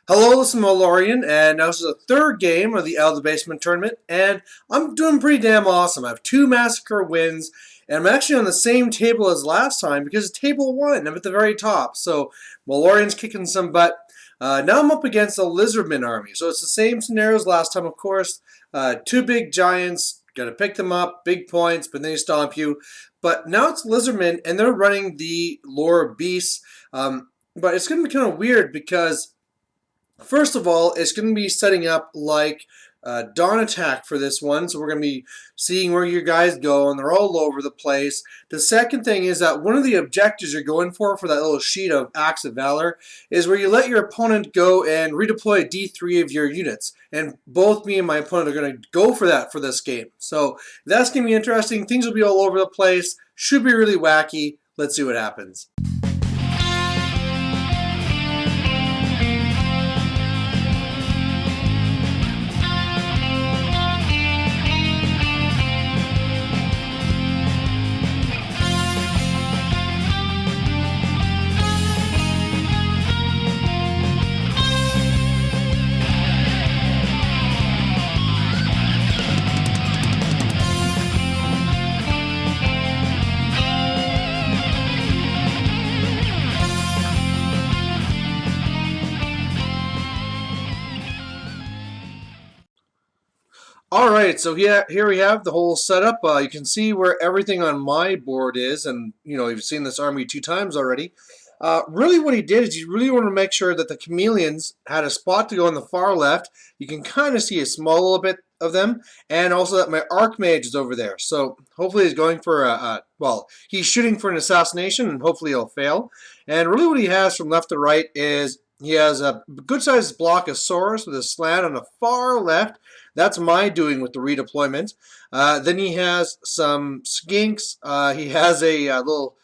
Hello, this is Malorian, and now this is the third game of the Out of the Basement tournament, and I'm doing pretty damn awesome. I have two Massacre wins, and I'm actually on the same table as last time because it's table one. I'm at the very top, so Malorian's kicking some butt. Now I'm up against the Lizardmen army, so it's the same scenario as last time, of course. Two big giants, gotta pick them up, big points, but then they stomp you. But now it's Lizardmen, and they're running the lore beasts. But it's gonna be kind of weird because first of all, it's going to be setting up like dawn attack for this one, so we're going to be seeing where your guys go, and they're all over the place. The second thing is that one of the objectives you're going for that little sheet of Acts of Valor is where you let your opponent go and redeploy a D3 of your units, and both me and my opponent are going to go for that for this game. So that's going to be interesting. Things will be all over the place. Should be really wacky. Let's see what happens. All right, so here we have the whole setup. You can see where everything on my board is, and you've seen this army two times already. Really, what he did is he really wanted to make sure that the chameleons had a spot to go on the far left. You can kind of see a small little bit of them, and also that my archmage is over there. So hopefully he's going for well, he's shooting for an assassination, and hopefully he'll fail. And really, what he has from left to right is he has a good-sized block of Saurus with a slann on the far left. That's my doing with the redeployment. Then he has some skinks. He has a little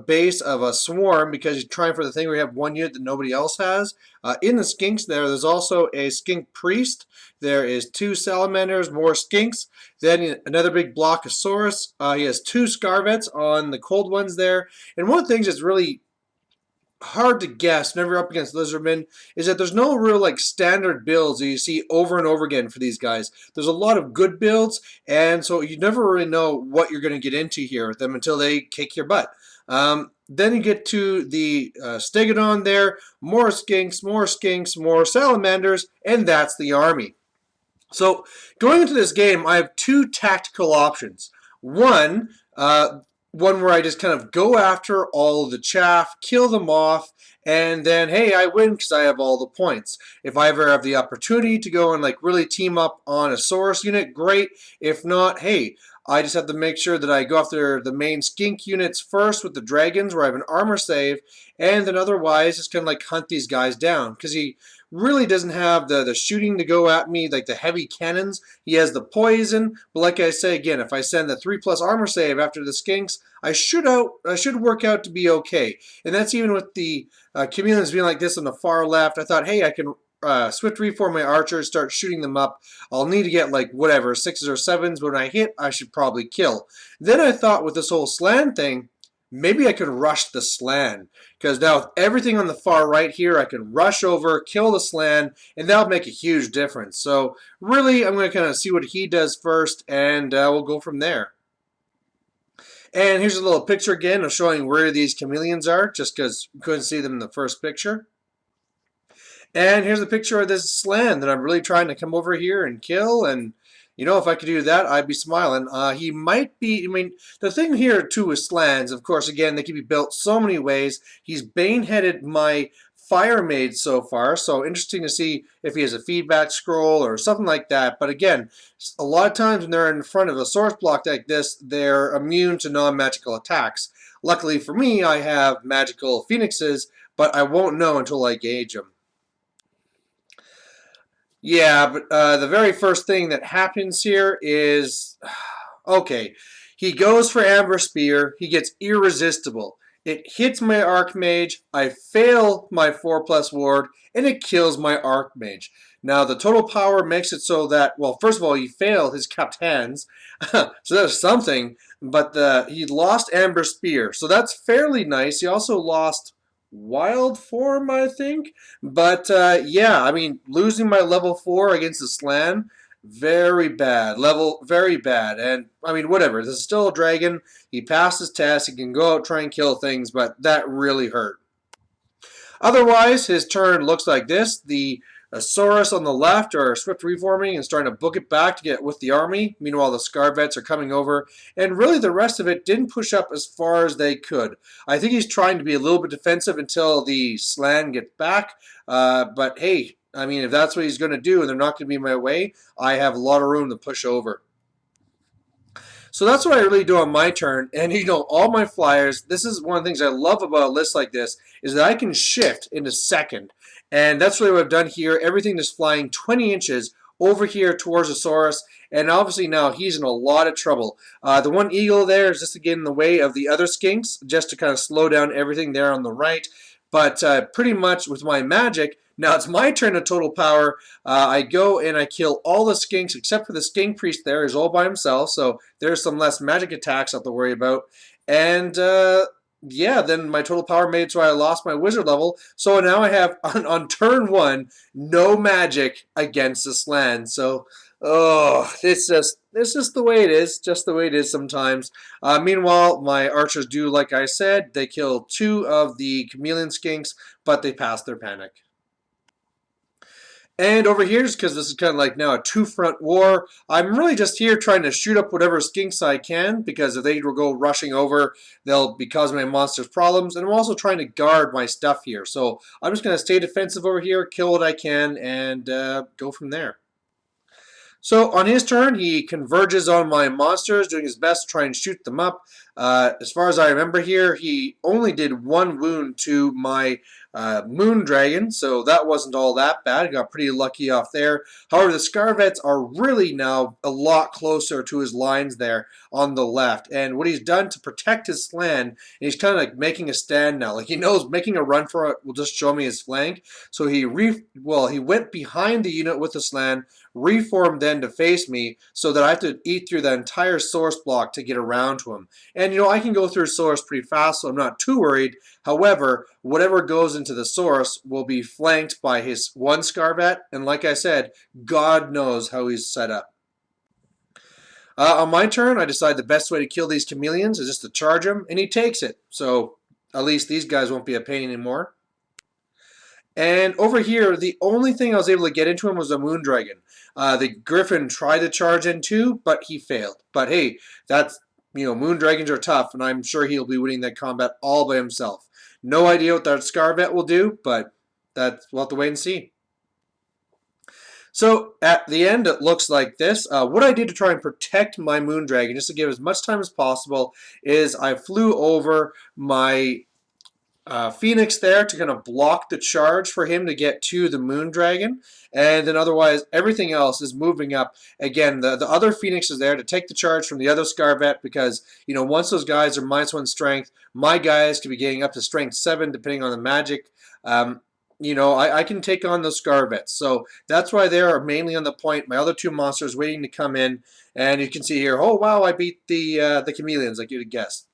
base of a swarm because he's trying for the thing where you have one unit that nobody else has. In the skinks there's also a skink priest. There is two salamanders, more skinks. Then another big block of Saurus. He has two scarvets on the cold ones there. And one of the things that's really hard to guess whenever you're up against Lizardmen is that there's no real standard builds that you see over and over again for these guys. There's a lot of good builds, and so you never really know what you're going to get into here with them until they kick your butt. Then you get to the Stegodon there, more skinks, more salamanders, and that's the army. So going into this game, I have two tactical options. One where I just kind of go after all the chaff, kill them off, and then, hey, I win because I have all the points. If I ever have the opportunity to go and really team up on a Saurus unit, great. If not, hey, I just have to make sure that I go after the main skink units first with the dragons where I have an armor save, and then otherwise just kind of hunt these guys down because he really doesn't have the shooting to go at me, like the heavy cannons. He has the poison, but like I say again, if I send the 3+ armor save after the skinks, I should work out to be okay. And that's even with the chameleons being like this on the far left. I thought, hey, I can swift reform my archers, start shooting them up. I'll need to get whatever 6s or 7s. When I hit, I should probably kill. Then I thought with this whole slann thing, maybe I could rush the slann, because now with everything on the far right here, I can rush over, kill the slann, and that'll make a huge difference. So really, I'm going to kind of see what he does first, and we'll go from there. And here's a little picture again of showing where these chameleons are, just because we couldn't see them in the first picture. And here's a picture of this slann that I'm really trying to come over here and kill, and if I could do that, I'd be smiling. He might be, the thing here too with slanns, of course, again, they can be built so many ways. He's baneheaded my fire mage so far, so interesting to see if he has a feedback scroll or something like that. But again, a lot of times when they're in front of a source block like this, they're immune to non-magical attacks. Luckily for me, I have magical phoenixes, but I won't know until I gauge them. Yeah, but the very first thing that happens here is, okay, he goes for Amber Spear, he gets Irresistible. It hits my Archmage, I fail my 4+ ward, and it kills my Archmage. Now, the total power makes it so that, well, first of all, he failed his cupped hands, so that's something, but he lost Amber Spear, so that's fairly nice. He also lost wild form, I think. But yeah, I mean, losing my level 4 against the slann, very bad. Level, very bad. And I mean, whatever. This is still a dragon. He passed his test. He can go out try and kill things, but that really hurt. Otherwise, his turn looks like this. The Saurus on the left are swift reforming and starting to book it back to get with the army. Meanwhile, the Scarvets are coming over, and really the rest of it didn't push up as far as they could. I think he's trying to be a little bit defensive until the slann gets back, but hey, I mean, if that's what he's going to do and they're not going to be in my way, I have a lot of room to push over. So that's what I really do on my turn. And all my flyers, this is one of the things I love about a list like this, is that I can shift in a second. And that's really what I've done here. Everything is flying 20 inches over here towards the Saurus. And obviously now he's in a lot of trouble. The one eagle there is just to get in the way of the other skinks, just to kind of slow down everything there on the right. But pretty much with my magic, now it's my turn to total power. I go and I kill all the skinks except for the skink priest there. He's all by himself, so there's some less magic attacks I have to worry about. And yeah, then my total power made so I lost my wizard level. So now I have, on turn 1, no magic against the slann. So, oh, it's just the way it is. Just the way it is sometimes. Meanwhile, my archers do, like I said, they kill 2 of the chameleon skinks, but they pass their panic. And over here, just because this is kind of like now a two-front war, I'm really just here trying to shoot up whatever skinks I can, because if they go rushing over, they'll be causing my monsters problems. And I'm also trying to guard my stuff here. So I'm just going to stay defensive over here, kill what I can, and go from there. So on his turn, he converges on my monsters, doing his best to try and shoot them up. As far as I remember here, he only did 1 wound to my moon dragon, so that wasn't all that bad. Got pretty lucky off there. However, the Scarvets are really now a lot closer to his lines there on the left. And what he's done to protect his slann, he's kind of like making a stand now. Like he knows making a run for it will just show me his flank. So he went behind the unit with the slann, reformed then to face me, so that I have to eat through the entire source block to get around to him. And I can go through source pretty fast, so I'm not too worried. However, whatever goes into the source will be flanked by his 1 Scarvet, and like I said, God knows how he's set up. On my turn, I decide the best way to kill these chameleons is just to charge him, and he takes it. So at least these guys won't be a pain anymore. And over here, the only thing I was able to get into him was a moon dragon. The griffin tried to charge in too, but he failed. But hey, that's, moon dragons are tough, and I'm sure he'll be winning that combat all by himself. No idea what that Scarvet will do, but we'll have to wait and see. So at the end, it looks like this. What I did to try and protect my moon dragon, just to give as much time as possible, is I flew over my Phoenix there to kind of block the charge for him to get to the moon dragon, and then otherwise everything else is moving up. Again, the other Phoenix is there to take the charge from the other Scarvet, because once those guys are -1 strength, my guys could be getting up to strength 7 depending on the magic. I can take on those Scarvets, so that's why they are mainly on the point. My other 2 monsters waiting to come in, and you can see here, oh wow, I beat the chameleons like you'd guess.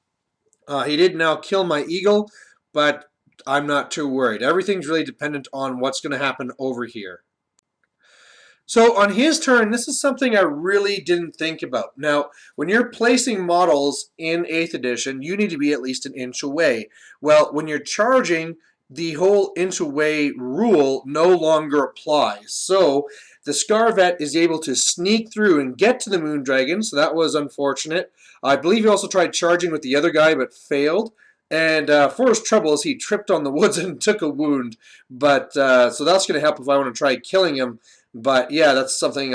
He did now kill my eagle, but I'm not too worried. Everything's really dependent on what's going to happen over here. So on his turn, this is something I really didn't think about. Now, when you're placing models in 8th edition, you need to be at least an inch away. Well, when you're charging, the whole inch away rule no longer applies. So the Scarvet is able to sneak through and get to the moon dragon, so that was unfortunate. I believe he also tried charging with the other guy, but failed. And for his troubles, he tripped on the woods and took a wound. But so that's going to help if I want to try killing him. But yeah, that's something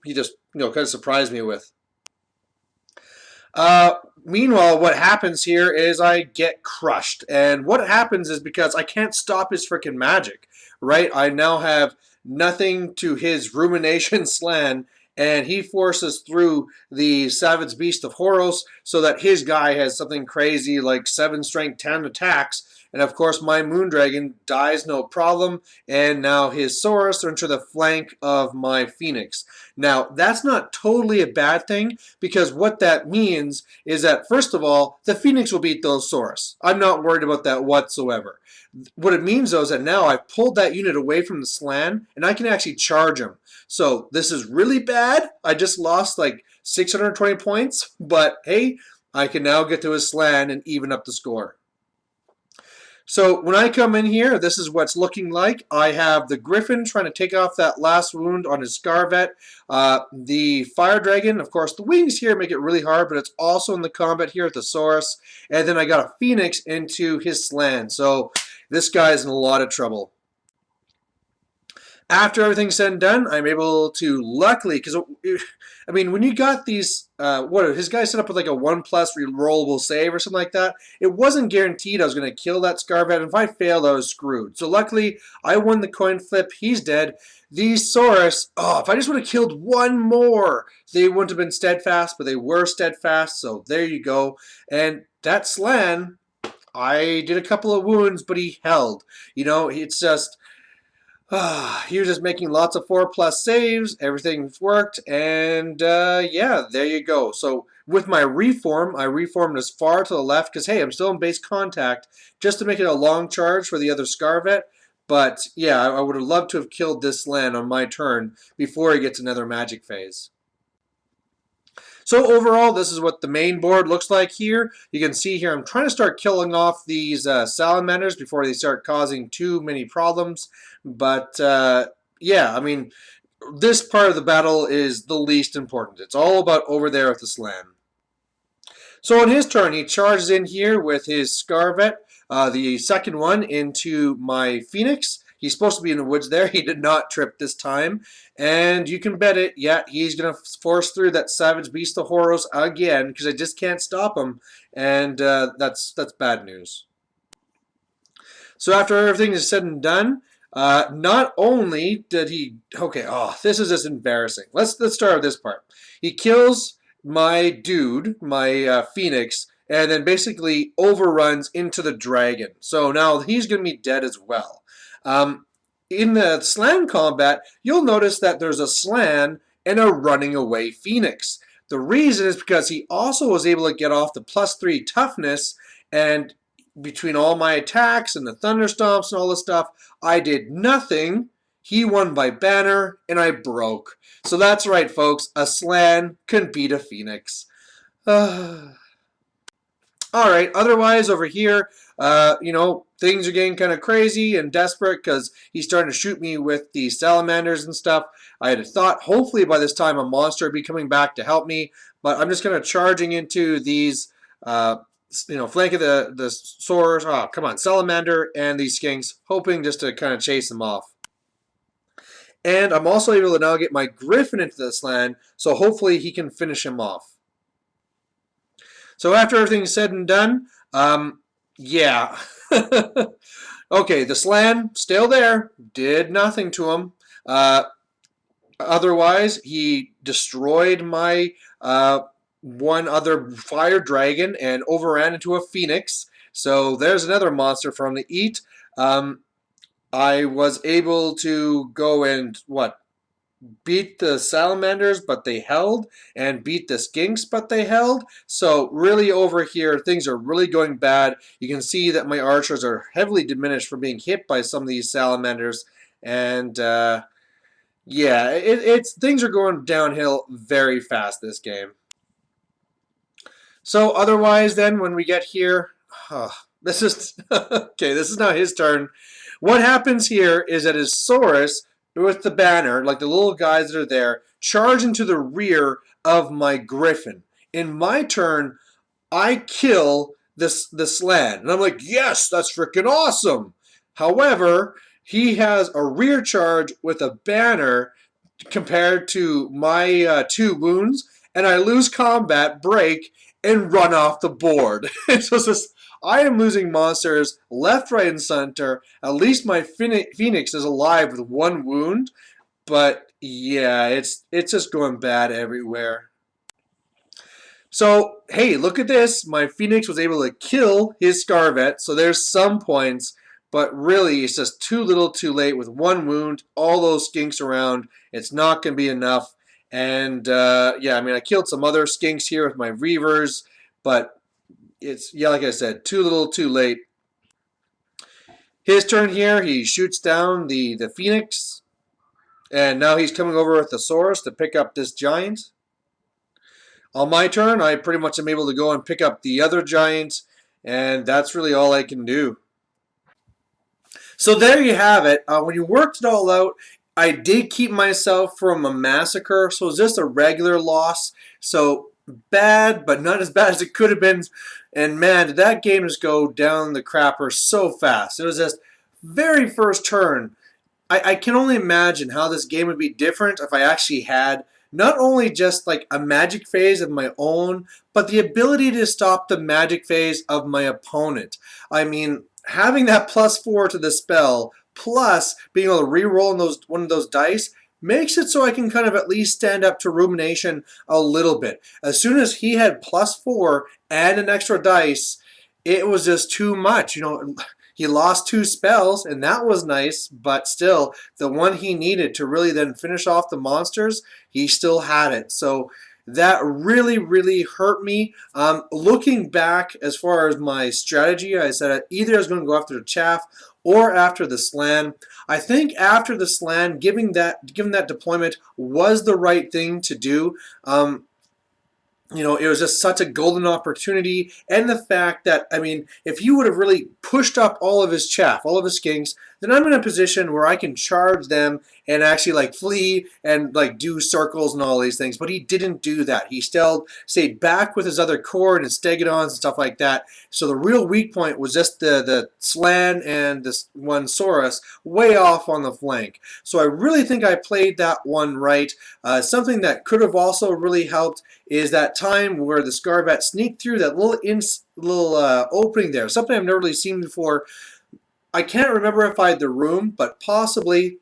he just kind of surprised me with. Meanwhile, what happens here is I get crushed. And what happens is because I can't stop his freaking magic, right? I now have nothing to his rumination slann, and he forces through the Savage Beast of Horos so that his guy has something crazy like 7 strength 10 attacks, And of course, my Moondragon dies no problem, and now his Saurus are into the flank of my Phoenix. Now, that's not totally a bad thing, because what that means is that, first of all, the Phoenix will beat those Saurus. I'm not worried about that whatsoever. What it means, though, is that now I've pulled that unit away from the slann, and I can actually charge him. So this is really bad. I just lost like 620 points, but hey, I can now get to his slann and even up the score. So when I come in here, this is what's looking like. I have the Griffin trying to take off that last wound on his Scarvet. The Fire Dragon, of course, the wings here make it really hard, but it's also in the combat here at the Saurus. And then I got a Phoenix into his slann. So this guy's in a lot of trouble. After everything's said and done, I'm able to, luckily, because, I mean, when you got these, his guy set up with like a 1+ rerollable save or something like that, it wasn't guaranteed I was going to kill that Scarvet, and if I failed, I was screwed. So luckily, I won the coin flip, he's dead. These Saurus, oh, if I just would have killed one more, they wouldn't have been steadfast, but they were steadfast, so there you go. And that slann, I did a couple of wounds, but he held. You know, it's just... he was just making lots of 4+ saves, everything's worked, and yeah, there you go. So with my reform, I reformed as far to the left, because hey, I'm still in base contact, just to make it a long charge for the other Scarvet. But yeah, I would have loved to have killed this slann on my turn before he gets another magic phase. So overall, this is what the main board looks like here. You can see here I'm trying to start killing off these salamanders before they start causing too many problems. But yeah, I mean, this part of the battle is the least important. It's all about over there with the slann. So on his turn, he charges in here with his Scarvet, the second one, into my Phoenix. He's supposed to be in the woods there. He did not trip this time. And you can bet it, yeah, he's going to force through that Savage Beast of Horus again, because I just can't stop him. And that's bad news. So after everything is said and done, not only did he... Okay, oh, this is just embarrassing. Let's start with this part. He kills my dude, my Phoenix, and then basically overruns into the dragon. So now he's going to be dead as well. In the slann combat, you'll notice that there's a slann and a running away Phoenix. The reason is because he also was able to get off the +3 toughness, and between all my attacks and the thunderstomps and all this stuff, I did nothing. He won by banner, and I broke. So that's right, folks. A slann can beat a Phoenix. Alright, otherwise over here, you know, things are getting kind of crazy and desperate because he's starting to shoot me with the salamanders and stuff. I had thought hopefully by this time a monster would be coming back to help me, but I'm just kind of charging into these, you know, flank of the swords. Oh, come on, salamander and these skinks, hoping just to kind of chase them off. And I'm also able to now get my Griffin into the slann, so hopefully he can finish him off. So after everything's said and done, yeah. Okay, the slann, still there, did nothing to him. Otherwise, he destroyed my one other fire dragon and overran into a Phoenix. So there's another monster for him to eat. I was able to go and, beat the salamanders, but they held, and beat the skinks, but they held. So really over here, things are really going bad. You can see that my archers are heavily diminished from being hit by some of these salamanders, and yeah, things are going downhill very fast this game. So otherwise then, when we get here, this is, okay, this is now his turn. What happens here is that his Saurus, with the banner, like the little guys that are there, charge into the rear of my Griffin. In my turn, I kill the slann. And I'm like, yes, that's freaking awesome. However, he has a rear charge with a banner compared to my 2 wounds, and I lose combat, break, and run off the board. So it's just, I am losing monsters left, right, and center. At least my Phoenix is alive with 1 wound. But yeah, it's just going bad everywhere. So, hey, look at this. My Phoenix was able to kill his Scarvet, so there's some points, but really it's just too little too late with one wound, all those skinks around. It's not going to be enough. And yeah, I mean, I killed some other skinks here with my Reavers, but it's, yeah, like I said, too little too late. His turn here, he shoots down the Phoenix, and now he's coming over with the Saurus to pick up this giant. On my turn, I pretty much am able to go and pick up the other giant, and that's really all I can do. So there you have it. When you worked it all out, I did keep myself from a massacre, so it was just a regular loss. So bad, but not as bad as it could have been. And man, did that game just go down the crapper so fast. It was just very first turn. I can only imagine how this game would be different if I actually had not only just like a magic phase of my own, but the ability to stop the magic phase of my opponent. I mean, having that +4 to the spell, plus being able to re-roll in one of those dice, makes it so I can kind of at least stand up to Rumination a little bit. As soon as he had +4 and an extra dice, it was just too much. You know, he lost 2 spells, and that was nice, but still, the one he needed to really then finish off the monsters, he still had it. So that really, really hurt me. Looking back, as far as my strategy, I said either I was going to go after the chaff or after the slann. I think after the slann, given that deployment was the right thing to do. You know, it was just such a golden opportunity. And the fact that, I mean, if he would have really pushed up all of his chaff, all of his skinks, then I'm in a position where I can charge them and actually like flee and like do circles and all these things. But he didn't do that. He still stayed back with his other core and his stegodons and stuff like that. So the real weak point was just the slann and this one Saurus way off on the flank. So I really think I played that one right. Something that could have also really helped is that time where the Scarbat sneaked through that little opening there. Something I've never really seen before. I can't remember if I had the room, but possibly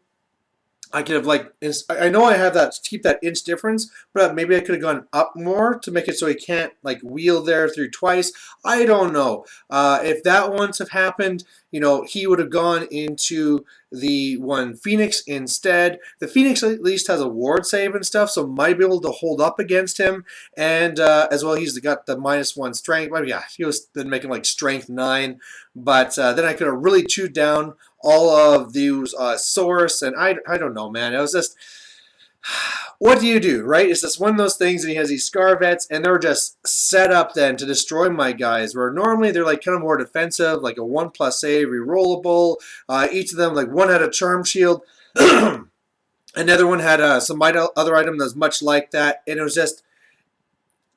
I could have like, I know I have that to keep that inch difference, but maybe I could have gone up more to make it so he can't like wheel there through twice. I don't know. If that once have happened, you know, he would have gone into the one Phoenix instead. The Phoenix at least has a ward save and stuff, so might be able to hold up against him. And as well, he's got the -1 strength. Well, yeah, he was then making like strength 9, but then I could have really chewed down all of these source, and I don't know, man. It was just, what do you do, right? It's just one of those things, and he has these Scarvets, and they're just set up then to destroy my guys, where normally they're like kind of more defensive, like a 1+ save, rerollable. Each of them, like one had a Charm Shield, another one had some other item that's much like that, and it was just,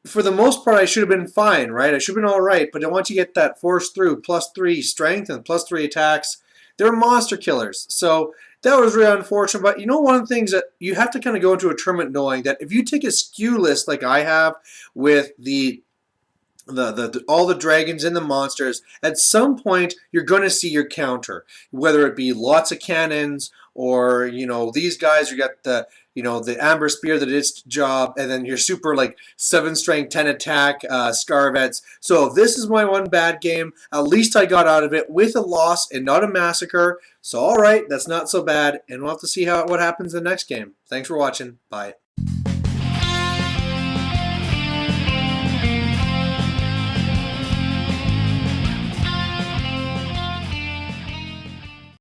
for the most part, I should have been fine, right? I should have been all right, but once you get that force through, +3 strength and +3 attacks, they're monster killers. So that was really unfortunate. But you know, one of the things that you have to kind of go into a tournament knowing that if you take a skew list like I have with all the dragons and the monsters, at some point you're going to see your counter, whether it be lots of cannons or, you know, these guys, you got the, you know, the amber spear that did its job, and then your super like 7 strength 10 attack Scarvets. So if this is my one bad game, at least I got out of it with a loss and not a massacre. So all right, that's not so bad, and we'll have to see what happens in the next game. Thanks for watching. Bye.